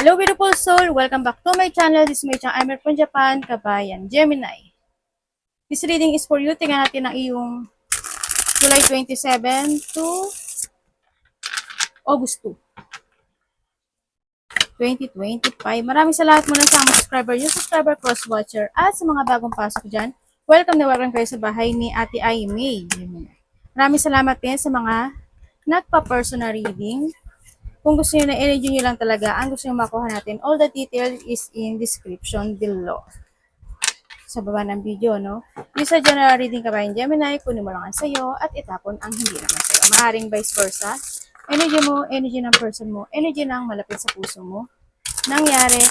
Hello beautiful soul! Welcome back to my channel. This is my channel. I'm from Japan, Kabayan, Gemini. This reading is for you. Tingnan natin ang iyong July 27 to August 2, 2025. Maraming salamat muna sa mga subscriber, yung subscriber, cross-watcher, at sa mga bagong pasok dyan. Welcome na welcome kayo sa bahay ni Ate Aimee. Maraming salamat din sa mga nagpa-personal reading. Kung gusto niyo na energy niyo lang talaga, ang gusto niyo makuha natin, all the details is in description below. Sa baba ng video, no? Yung sa general reading Kabayan Gemini, kunin mo lang ang sayo at itapon ang hindi naman sayo. Maaaring vice versa. Energy mo, energy ng person mo, energy ng malapit sa puso mo. Nangyayari,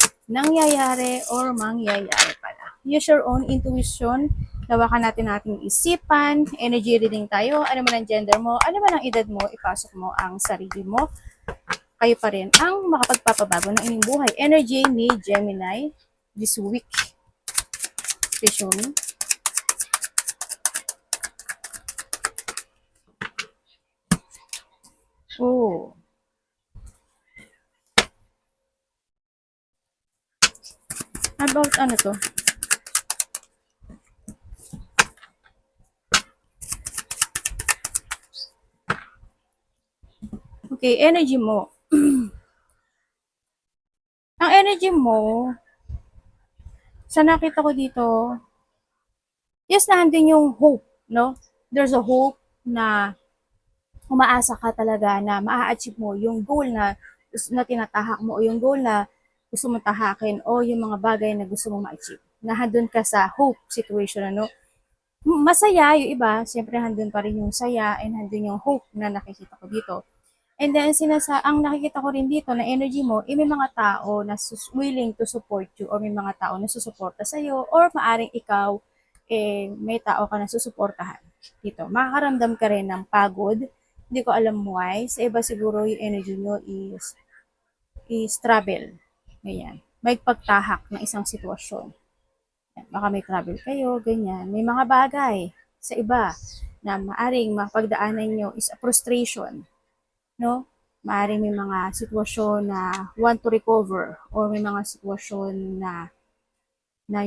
or mangyayari pala. Use your own intuition. Lawakan natin ating isipan. Energy reading tayo. Ano man ang gender mo, ano man ang edad mo, ipasok mo ang sarili mo. Kayo pa rin ang makapagpapabago ng inyong buhay. Energy ni Gemini this week. Please show me. Oh. About ano to? Okay, energy mo. Ang energy mo, sa nakita ko dito, yes, nandun yung hope, no? There's a hope na umaasa ka talaga na maa-achieve mo yung goal na tinatahak mo o yung goal na gusto mong tahakin o yung mga bagay na gusto mong ma-achieve. Nandun ka sa hope situation, ano? Masaya yung iba, siyempre handun pa rin yung saya and handun yung hope na nakikita ko dito. And then, ang nakikita ko rin dito na energy mo, may mga tao na willing to support you or may mga tao na susuporta sa'yo or maaring ikaw, may tao ka na susuportahan. Dito, makakaramdam ka rin ng pagod. Hindi ko alam why. Sa iba siguro yung energy nyo is travel. Ganyan. May pagtahak ng isang sitwasyon. Baka may travel kayo, ganyan. May mga bagay sa iba na maaring mapagdaanan nyo is a frustration, no? Maaring may mga sitwasyon na want to recover or may mga sitwasyon na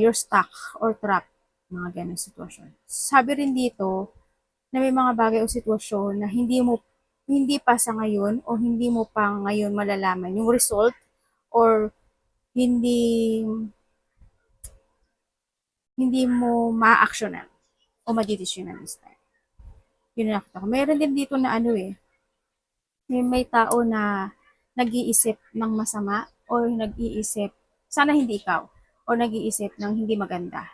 you're stuck or trapped, mga ganang sitwasyon. Sabi rin dito na may mga bagay o sitwasyon na hindi pa sa ngayon o hindi mo pa ngayon malalaman yung result or hindi mo ma-actionan o ma-decisionan this time. Yun na nakita ko. Mayroon din dito na may tao na nag-iisip ng masama o nag-iisip, sana hindi ikaw, o nag-iisip ng hindi maganda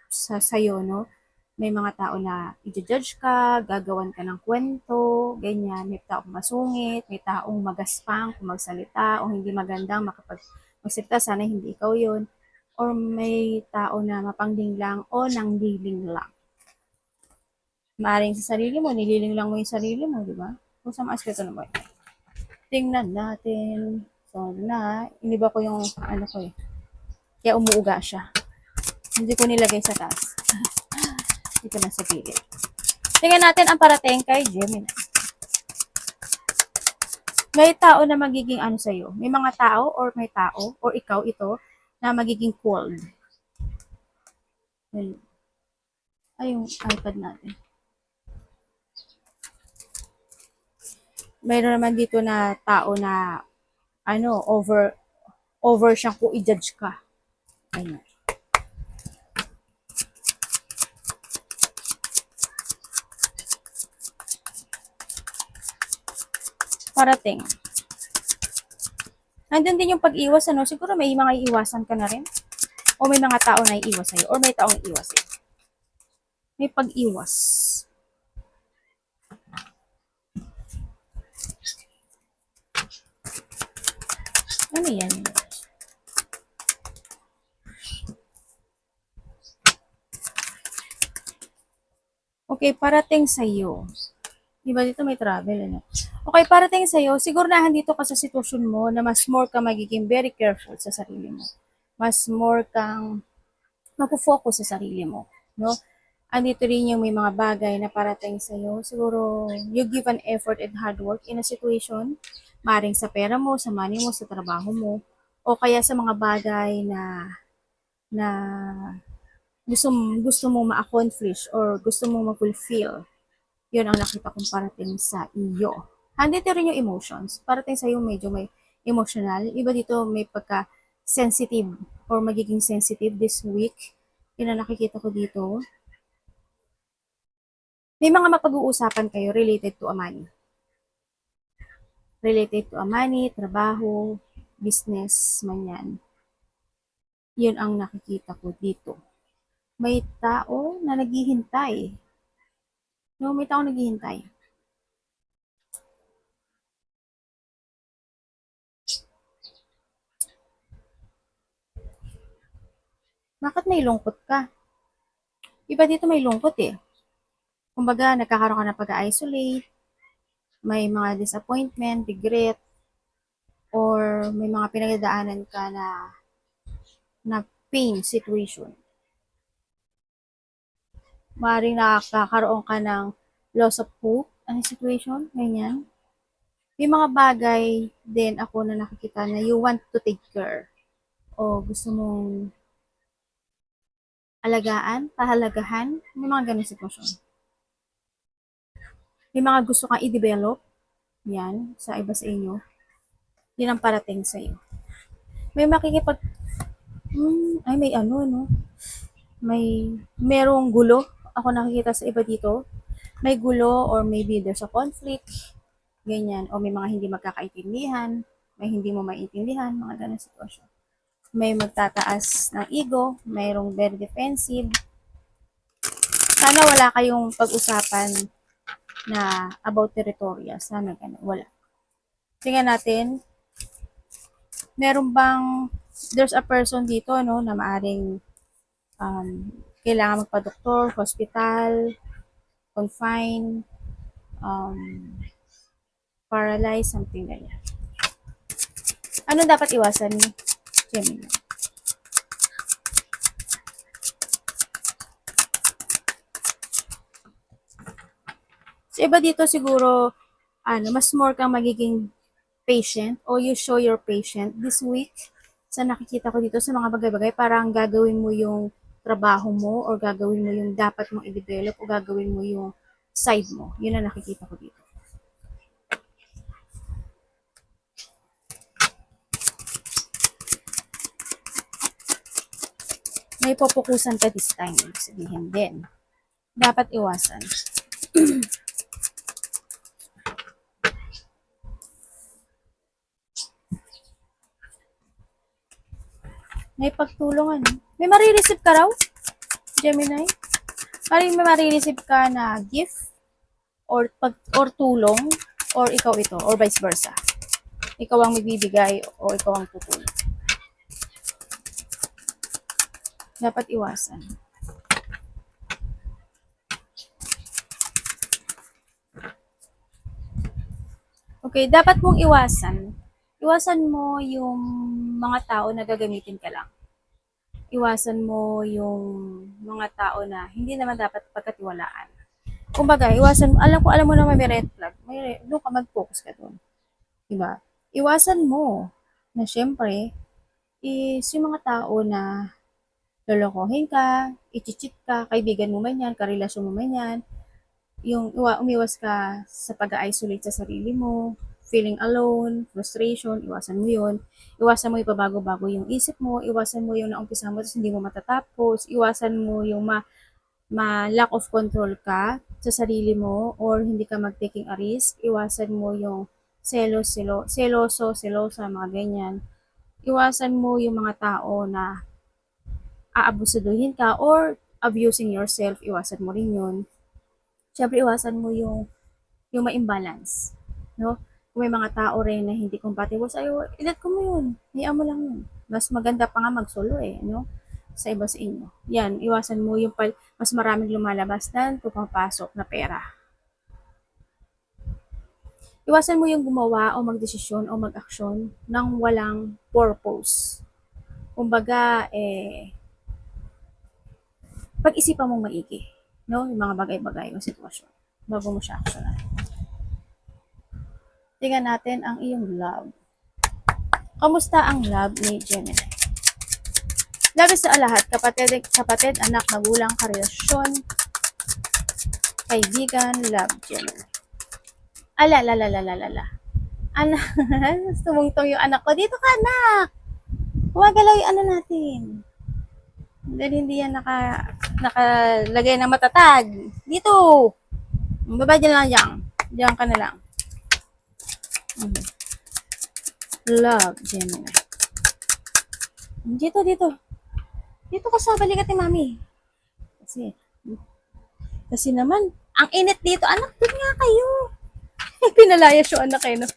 sa'yo, no? May mga tao na i-judge ka, gagawan ka ng kwento, ganyan. May taong masungit, may taong magaspang kung magsalita o hindi magandang magsalita, sana hindi ikaw yun. Or may tao na mapangling lang o nangdiling lang. Maaring sa sarili mo, nililing lang mo yung sarili mo, di ba? Kung sa mga aspeto naman. Tingnan natin. So, iniba ko yung ko eh. Kaya umuuga siya. Hindi ko nilagay sa taas. Dito na sa gilid. Tingnan natin ang parating kay Gemini. May tao na magiging sa'yo. May mga tao or may tao or ikaw ito na magiging cold. Ay, yung iPad natin. Mayroon naman dito na tao na over siyang kung i-judge ka. Ayun. Parating. Nandun din yung pag-iwas, siguro may mga iiwasan ka na rin. O may mga tao na iiwas sa'yo. Or may taong iiwas sa'yo. May pag-iwas. Ano yan? Okay, parating sa'yo. Diba dito may travel, Okay, parating sa'yo, siguraduhan dito ka sa sitwasyon mo na mas more ka magiging very careful sa sarili mo. Mas more kang mag-focus sa sarili mo, no? Andito rin yung may mga bagay na parating sa'yo. Siguro, you give an effort and hard work in a situation Maring sa pera mo, sa money mo, sa trabaho mo, o kaya sa mga bagay na gusto mo ma-accomplish or gusto mo ma-fulfill. Yun ang nakita kong parating sa iyo. Handito rin yung emotions. Parating sa iyo medyo may emotional. Iba dito may pagka-sensitive or magiging sensitive this week. Yun ang nakikita ko dito. May mga mapag-uusapan kayo related to a money. Related to a money, trabaho, business, man yan. Yun ang nakikita ko dito. May tao na naghihintay. No, may tao naghihintay. Bakit may lungkot ka? Iba dito may lungkot eh. Kumbaga, nagkakaroon ka ng pag-isolate, may mga disappointment, regret, or may mga pinagdaanan ka na pain situation. Maaaring nakakaroon ka ng loss of hope, ano situation, ganyan. May mga bagay din ako na nakikita na you want to take care o gusto mong alagaan, pahalagahan, may mga ganun sitwasyon. May mga gusto kang i-develop, yan, sa iba sa inyo, yun ang parating sa iyo. May makikipag, ay may ano, no? Merong gulo, ako nakikita sa iba dito, may gulo or maybe there's a conflict, ganyan, o may mga hindi magkakaintindihan, may hindi mo maintindihan, mga ganun sitwasyon. May magtataas ng ego, mayroong very defensive. Sana wala kayong pag-usapan na about territoria. Sana ganun, wala. Tingnan natin, meron bang, there's a person dito, no, na maaring kailangan magpa-doktor, hospital, confine, um, paralyzed, something like that. Ano dapat iwasan ni Gemini? So, iba dito siguro, mas more kang magiging patient o you show your patient this week sa nakikita ko dito sa mga bagay-bagay, parang gagawin mo yung trabaho mo or gagawin mo yung dapat mong i-develop o gagawin mo yung side mo. Yun ang nakikita ko dito. May pupukusan ka this time. Ibig sabihin din. Dapat iwasan. May pagtulong ano. May marireceive ka raw, Gemini? Parang may marireceive ka na gift or tulong or ikaw ito or vice versa. Ikaw ang magbibigay o ikaw ang tutulong. Dapat iwasan. Okay, dapat mong iwasan. Iwasan mo yung mga tao na gagamitin ka lang. Iwasan mo yung mga tao na hindi naman dapat pagkatiwalaan. Kumbaga, iwasan mo, alam mo naman may red flag, doon ka mag-focus ka doon. Diba? Iwasan mo na syempre, is yung mga tao na lolokohin ka, i-cheat ka, kaibigan mo man yan, karelasyon mo man yan, yung umiwas ka sa pag-isolate sa sarili mo, feeling alone, frustration, iwasan mo yun. Iwasan mo ipabago-bago yung isip mo, iwasan mo yung naumpisa mo tapos hindi mo matatapos, iwasan mo yung lack of control ka sa sarili mo or hindi ka mag-taking a risk, iwasan mo yung selosa, mga ganyan. Iwasan mo yung mga tao na aabusuduhin ka or abusing yourself, iwasan mo rin yun. Siyempre, iwasan mo yung ma-imbalance. No? Kung may mga tao rin na hindi compatible sa'yo, ilat ko mo yun. Hayaan mo lang yun. Mas maganda pa nga mag-solo eh, no? Sa iba sa inyo. Yan, iwasan mo yung mas maraming lumalabas na pumapasok na pera. Iwasan mo yung gumawa o magdesisyon o mag-aksyon ng walang purpose. Kumbaga, pag-isipan mong maigi, no? Yung mga bagay-bagay o sitwasyon bago mo siya aksyonan. Tingnan natin ang iyong love. Kamusta ang love ni Gemini? Love sa lahat, kapatid, anak, magulang, karelasyon, kaibigan, love, Gemini. Ala. Anak, sumungtong yung anak ko. Dito ka, anak! Gumagalaw yung ano natin. Dahil hindi yan nakalagay na matatag. Dito! Baba dyan lang dyan. Diyan ka na lang. Love, Gemini. Dito. Dito ka sa balikat ni mami. Kasi naman, ang init dito. Anak, din nga kayo. Pinalayas yung anak eh, no?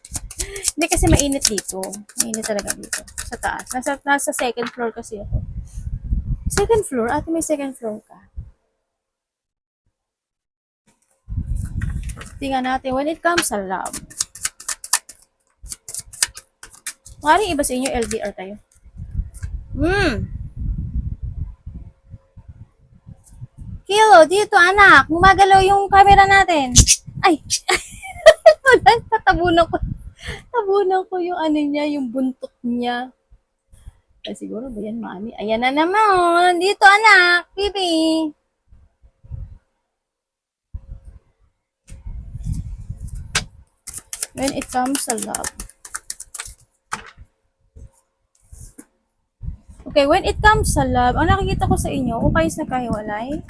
Hindi kasi mainit dito. Mainit talaga dito. Sa taas. Nasa second floor kasi ako. Second floor? Ate, may second floor ka. Tingnan natin when it comes sa love. Maring iba sa inyo, LDR tayo. Kilo, dito anak. Gumagalaw yung camera natin. Ay! Tabunan ko yung ano niya, yung buntot niya. Ay, siguro ba yan, mami? Ayan na naman. Dito anak. Bibi. When it comes sa love. Okay, when it comes sa love, ang nakikita ko sa inyo, kung kayo nagkahiwalay,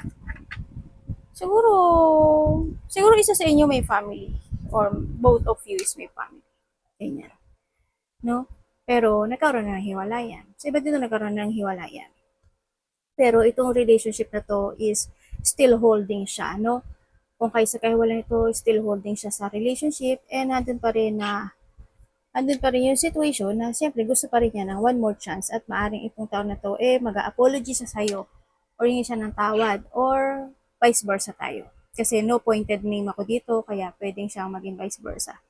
siguro isa sa inyo may family or both of you is may family. Ganyan. No? Pero nagkaroon na ng hiwalayan. Sa iba dito nagkaroon na ng hiwalayan. Pero itong relationship na to is still holding siya, no? Kung kayo sa kahiwalayan ito, still holding siya sa relationship and andun pa rin yung situation na siyempre gusto pa rin niya ng one more chance at maaring itong taon na to mag-apology sa sayo or hingi siya ng tawad or vice versa tayo. Kasi no pointed name ako dito, kaya pwedeng siyang maging vice versa.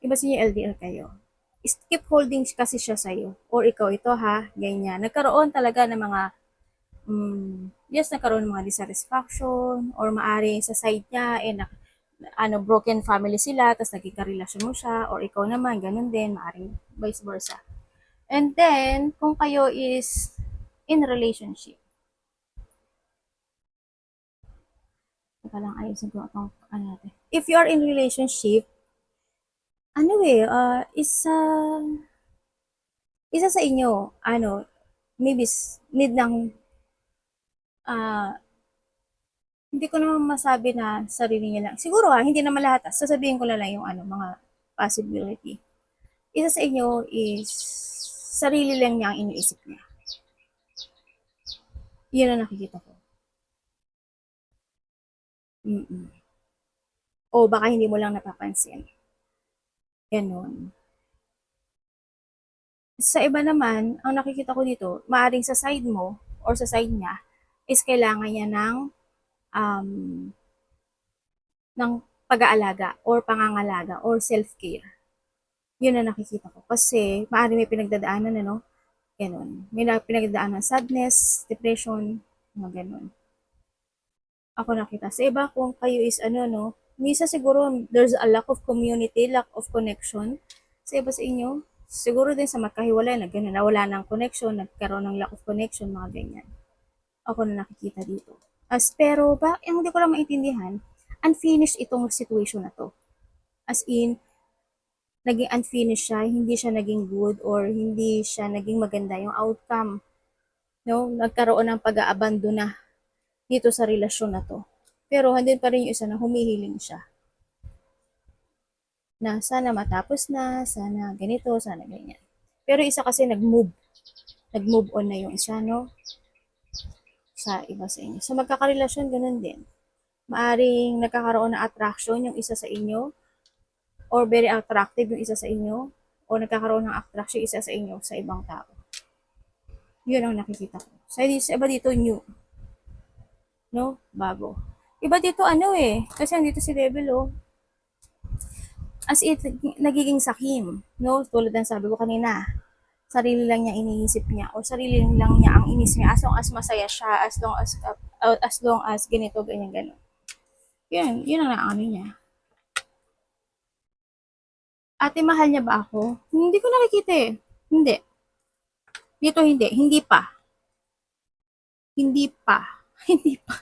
Iba sa inyo LDR kayo. Keep holding kasi siya sa'yo. Or ikaw ito ha, ganyan. Nagkaroon talaga ng mga, nagkaroon ng mga dissatisfaction or maari sa side niya, broken family sila, tapos naging karelasyon mo siya, or ikaw naman, ganun din, maaring vice versa. And then, kung kayo is in relationship, ayusin ko itong natin. If you are in relationship, isa sa inyo, maybe need ng, hindi ko naman masabi na sarili niya lang. Siguro hindi naman lahat. Sasabihin ko na lang yung mga possibility. Isa sa inyo is sarili lang niya ang iniisip niya. Yun ang nakikita ko. O baka hindi mo lang napapansin. Ganon. Sa iba naman, ang nakikita ko dito, maaring sa side mo or sa side niya is kailangan niya ng pag-aalaga or pangangalaga or self-care. Yun ang nakikita ko. Kasi maaring may pinagdadaanan, ganon. May pinagdadaanan sadness, depression, mga ganon. Ako nakita. Sa iba, kung kayo is misa siguro there's a lack of community, lack of connection. Sa iba sa inyo, siguro din sa magkahiwalay na gano'n, nawala ng connection, nagkaroon ng lack of connection, mga ganyan. Ako na nakikita dito. Pero hindi ko lang maintindihan, unfinished itong situation na to. As in, naging unfinished siya, hindi siya naging good or hindi siya naging maganda yung outcome. No? Nagkaroon ng pag-aabandon na dito sa relasyon na to. Pero handin pa rin yung isa na humihiling siya. Na sana matapos na, sana ganito, sana ganyan. Pero isa kasi nag-move on na yung isa, no? Sa iba sa inyo. So magkakarelasyon, ganun din. Maaring nagkakaroon ng attraction yung isa sa inyo, or very attractive yung isa sa inyo, o nagkakaroon ng attraction yung isa sa inyo sa ibang tao. Yun ang nakikita ko. Sa iba dito, new. No? Bago. Iba dito, kasi andito si Devil, as it nagiging sakim, no? Tulad ng sabi ko kanina, sarili lang niya iniisip niya o sarili lang niya ang inis niya as long as masaya siya, as long as ganito, ganyan. Yun ang naano niya. Ate, mahal niya ba ako? Hindi ko nakikita eh. Hindi. Dito hindi. Hindi pa. Hindi pa. Hindi pa.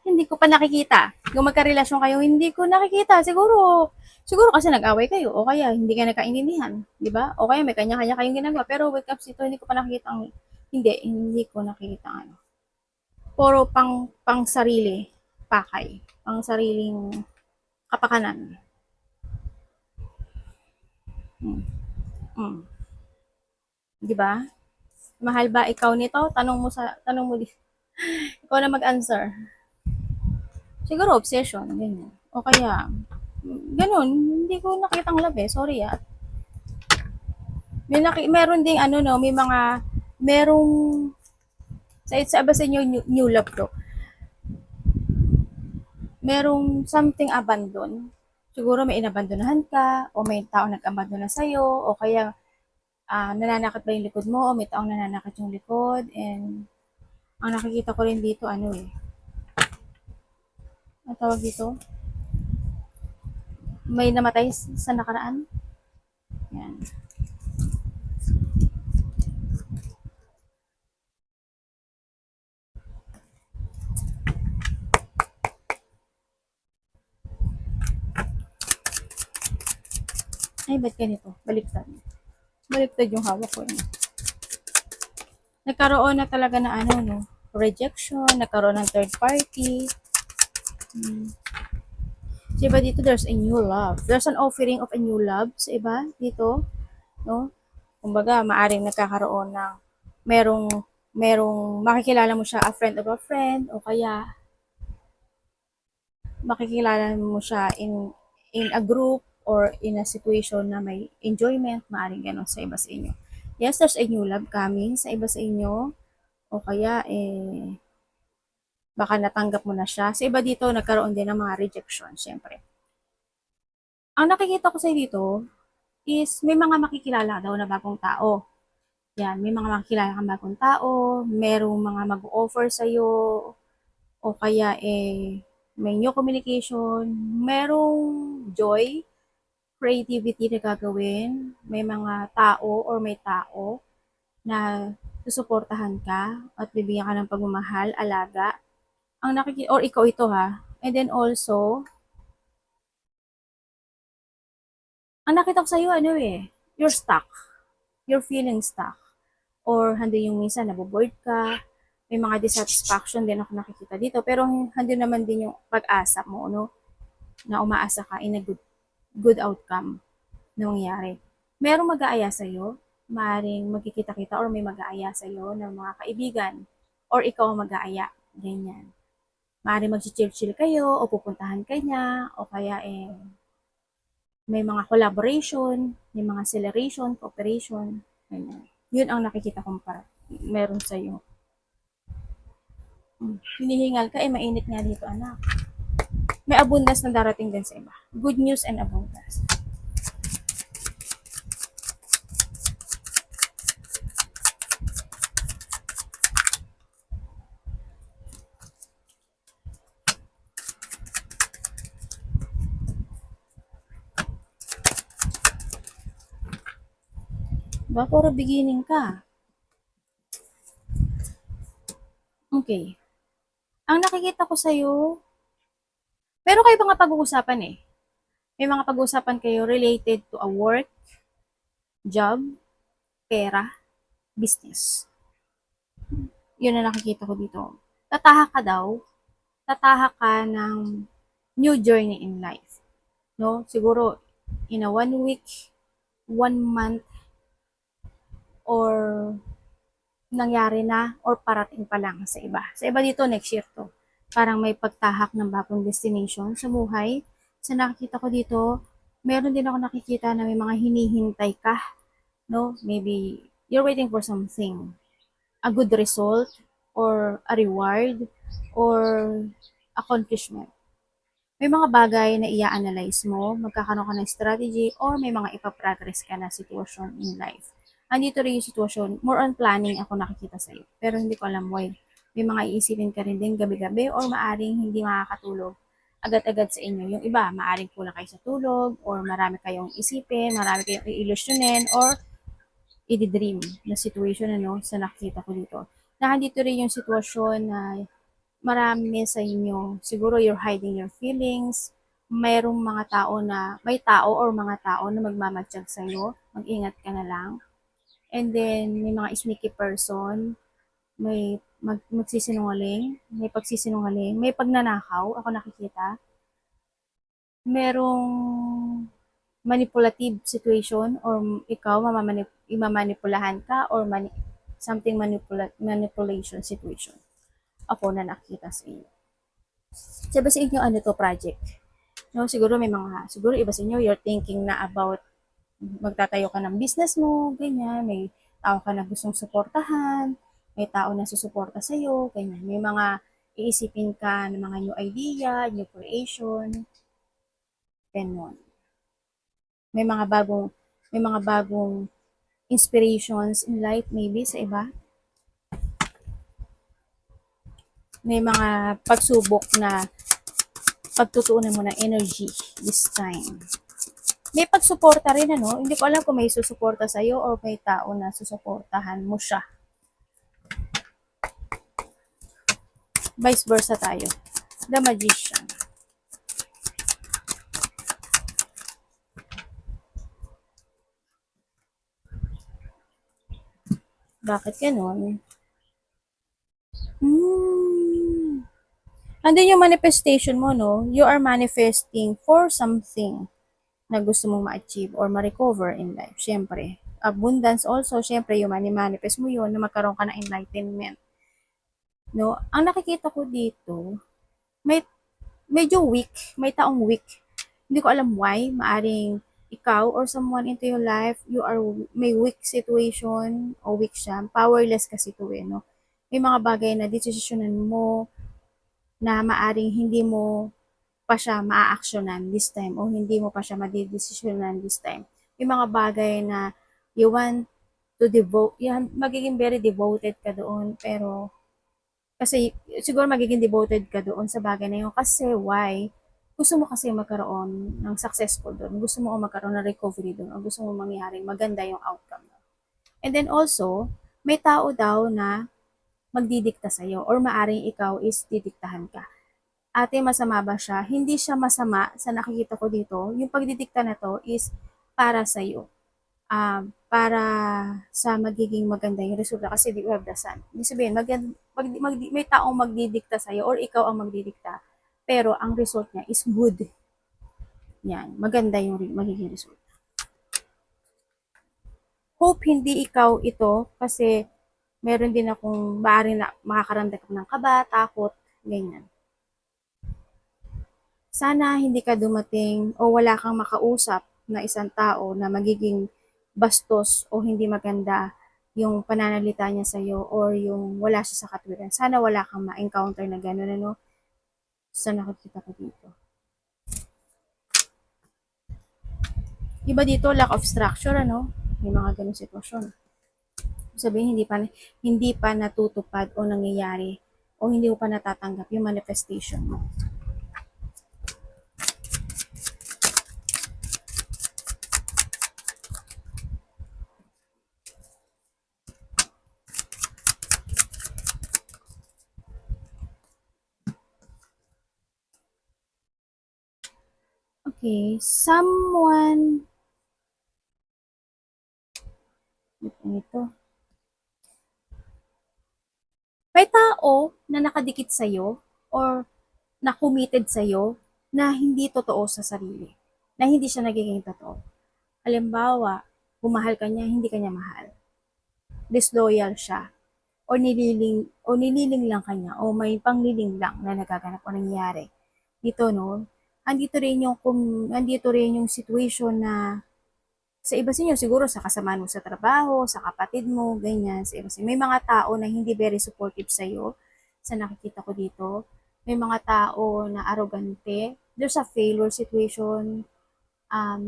Hindi ko pa nakikita. Kung magkarelasyon kayo, hindi ko nakikita. Siguro kasi nag-away kayo o kaya hindi kayo nagkaintindihan, 'di ba? O kaya may kanya-kanya kayong ginagawa. Pero with Caps dito, hindi ko pa nakikita ang hindi ko nakikita ang ano. Puro pang sarili pakay, pang sariling kapakanan. Mm. Mm. 'Di ba? Mahal ba ikaw nito? Tanong mo di. Ikaw na mag-answer. Siguro obsession, ganyan. O kaya ganun, hindi ko nakitang love eh. Sorry ah. Meron ding ano no, may mga merong sa iba sa inyo new love to. Merong something abandon. Siguro may inabandonahan ka o may tao nag-abandon na sa'yo o kaya nananakit ba yung likod mo o may taong nananakit yung likod and ang nakikita ko rin dito ano eh, ang tawag dito, may namatay sa nakaraan. Yan. Ay, ba't ganito? Baliktad. Baliktad yung hawak ko. Eh. Nagkaroon na talaga na ano, no? Rejection, nagkaroon ng third party. Sa iba dito, there's a new love. There's an offering of a new love sa iba dito, no? Kumbaga, maaring nagkakaroon ng merong makikilala mo siya a friend of a friend o kaya makikilala mo siya in a group or in a situation na may enjoyment, maaring ganun sa iba sa inyo. Yes, there's a new love coming sa iba sa inyo o kaya baka natanggap mo na siya. Sa iba dito, nagkaroon din ng mga rejection, syempre. Ang nakikita ko sa dito is may mga makikilala daw na bagong tao. Yan, may mga makikilala kang bagong tao, merong mga mag-offer sa'yo, o kaya may new communication, merong joy, creativity na gagawin, may mga tao or may tao na susuportahan ka at bibigyan ka ng pagmamahal, alaga. Ang nakikita, or ikaw ito ha. And then also, ang nakita ko sa'yo, ano eh, you're stuck. You're feeling stuck. Or handi yung minsan, naboboard ka, may mga dissatisfaction din ako nakikita dito, pero handi naman din yung pag-asa mo, no? Na umaasa ka in a good outcome na mangyayari. Merong mag-aaya sa'yo, maaaring magkikita-kita or may mag-aaya sa'yo ng mga kaibigan or ikaw ang mag-aaya. Ganyan. Maaaring mag-chill-chill kayo o pupuntahan ka niya o kaya may mga collaboration, may mga acceleration, cooperation. Ganyan. Yun ang nakikita kong meron sa'yo. Hinihingal ka, mainit nga dito anak. May abundance na darating din sa iba. Good news and abundance. Diba? Puro beginning ka. Okay. Ang nakikita ko sa'yo, meron kayo mga pag-uusapan eh. May mga pag-uusapan kayo related to a work, job, pera, business. Yun ang nakikita ko dito. Tatahak ka daw, tatahak ka ng new journey in life. No? Siguro, in a 1 week, 1 month, or nangyari na or parating pa lang sa iba. Sa iba dito, next year to. Parang may pagtahak ng bagong destination sa buhay. Sa nakikita ko dito, meron din ako nakikita na may mga hinihintay ka. No? Maybe you're waiting for something. A good result or a reward or accomplishment. May mga bagay na i-analyze mo, magkakaroon ka ng strategy, or may mga ipaprogress ka na sitwasyon in life. Andito rin yung sitwasyon, more on planning ako nakikita sa'yo. Pero hindi ko alam why. May mga iisipin ka rin din gabi-gabi or maaring hindi makakatulog agad-agad sa inyo. Yung iba, maaring kulang kayo sa tulog, or marami kayong isipin, marami kayong iilusyonin, or i-dream na situation sa nakikita ko dito. Nandito rin yung sitwasyon na marami sa inyo, siguro you're hiding your feelings, mayroong mga tao na, may tao or mga tao na magmamatsyag sa'yo, mag-ingat ka na lang. And then, may mga sneaky person, may magsisinungaling, may pagsisinungaling, may pagnanakaw, ako nakikita. Merong manipulative situation or ikaw imamanipulahan ka or something manipulation situation. Ako na nakita sa inyo. Sabi sa inyo, ano to project? No, siguro may mga, siguro iba sa inyo, you're thinking na about magtatayo ka ng business mo, ganyan, may tao ka na gustong suportahan, may tao na susuporta sa'yo, ganyan. May mga iisipin ka ng mga new idea, new creation, ganyan. May mga bagong inspirations in life maybe sa iba. May mga pagsubok na pagtutuunan mo ng energy this time. May pagsuporta rin, Hindi ko alam kung may susuporta sa'yo or may tao na susuportahan mo siya. Vice versa tayo. The Magician. Bakit ganon? Andun yung manifestation mo, no? You are manifesting for something na gusto mong ma-achieve or ma-recover in life. Siyempre, abundance also, siyempre, yung manifest mo yun na magkaroon ka ng enlightenment. No? Ang nakikita ko dito, medyo weak, may taong weak. Hindi ko alam why, maaring ikaw or someone into your life, may weak situation o weak siya, powerless kasi to no? May mga bagay na desisyonan mo na maaring hindi mo pa siya maa-actionan this time o hindi mo pa siya madidesisyonan this time. May mga bagay na you want to devote, yan, magiging very devoted ka doon, pero kasi siguro magiging devoted ka doon sa bagay na yun. Kasi why? Gusto mo kasi magkaroon ng successful doon. Gusto mo magkaroon ng recovery doon. O gusto mo mangyaring maganda yung outcome. And then also, may tao daw na magdidikta sa'yo or maaring ikaw is didiktahan ka. Ate, masama ba siya? Hindi siya masama sa nakikita ko dito. Yung pagdidikta na to is para sa'yo. Para sa magiging maganda yung resulta kasi we have the sun. Ibig sabihin, may taong magdidikta sa'yo or ikaw ang magdidikta, pero ang result niya is good. Yan, maganda yung magiging result. Hope hindi ikaw ito kasi meron din akong maaaring na makakaramdam ka ng kaba, takot, ganyan. Sana hindi ka dumating o wala kang makausap na isang tao na magiging bastos o hindi maganda yung pananalita niya sa'yo or yung wala siya sa katwiran. Sana wala kang ma-encounter na gano'n, sa nakikita ko dito. Iba dito, lack of structure, may mga ganun sitwasyon. Sabihin, hindi pa natutupad o nangyayari o hindi mo pa natatanggap yung manifestation mo. Okay, someone ito. May tao na nakadikit sa'yo or na committed sa'yo na hindi totoo sa sarili. Na hindi siya nagiging totoo. Halimbawa, bumahal ka niya, hindi ka niya mahal. Disloyal siya. O nililing lang kanya o may pangliling lang na nagaganap o nangyayari. Dito, andito rin yung situation na sa iba sinyo, siguro sa kasama mo sa trabaho, sa kapatid mo, ganyan, sa iba sinyo. May mga tao na hindi very supportive sa'yo, sa nakikita ko dito. May mga tao na arrogante. There's a failure situation,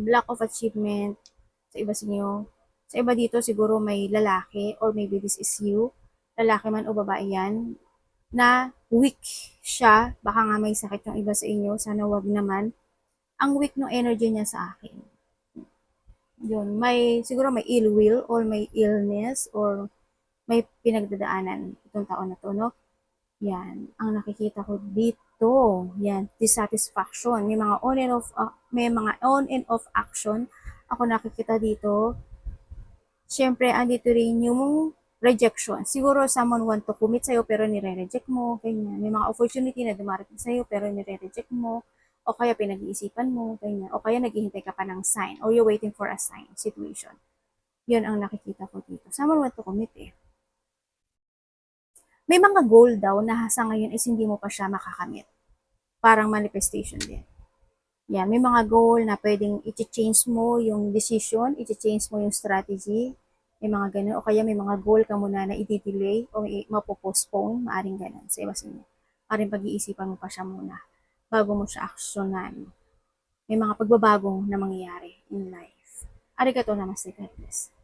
lack of achievement, sa iba sinyo. Sa iba dito, siguro may lalaki, or maybe this is you, lalaki man o babae yan, na weak siya, baka nga may sakit yung iba sa inyo, sana wag naman. Ang weak ng energy niya sa akin. Yun, siguro may ill will or may illness or may pinagdadaanan itong taon na to, no? Yan, ang nakikita ko dito. Yan, dissatisfaction. May mga on and off action ako nakikita dito. Siyempre, andito rin yung rejection. Siguro, someone want to commit sa'yo pero nire-reject mo, ganyan. May mga opportunity na dumarating sa'yo pero nire-reject mo, o kaya pinag-iisipan mo, ganyan. O kaya naghihintay ka pa ng sign, or you're waiting for a sign situation. Yun ang nakikita ko dito. Someone want to commit eh. May mga goal daw na sa ngayon is hindi mo pa siya makakamit. Parang manifestation din. Yan, may mga goal na pwedeng i-change mo yung decision, i-change mo yung strategy, may mga ganun, o kaya may mga goal ka muna na i-delay o mapopostpone, maaring ganun sa iba sa inyo. Maaring pag-iisipan mo pa siya muna bago mo siya aksyonan. May mga pagbabagong na mangyayari in life. Arigato namaste, God bless.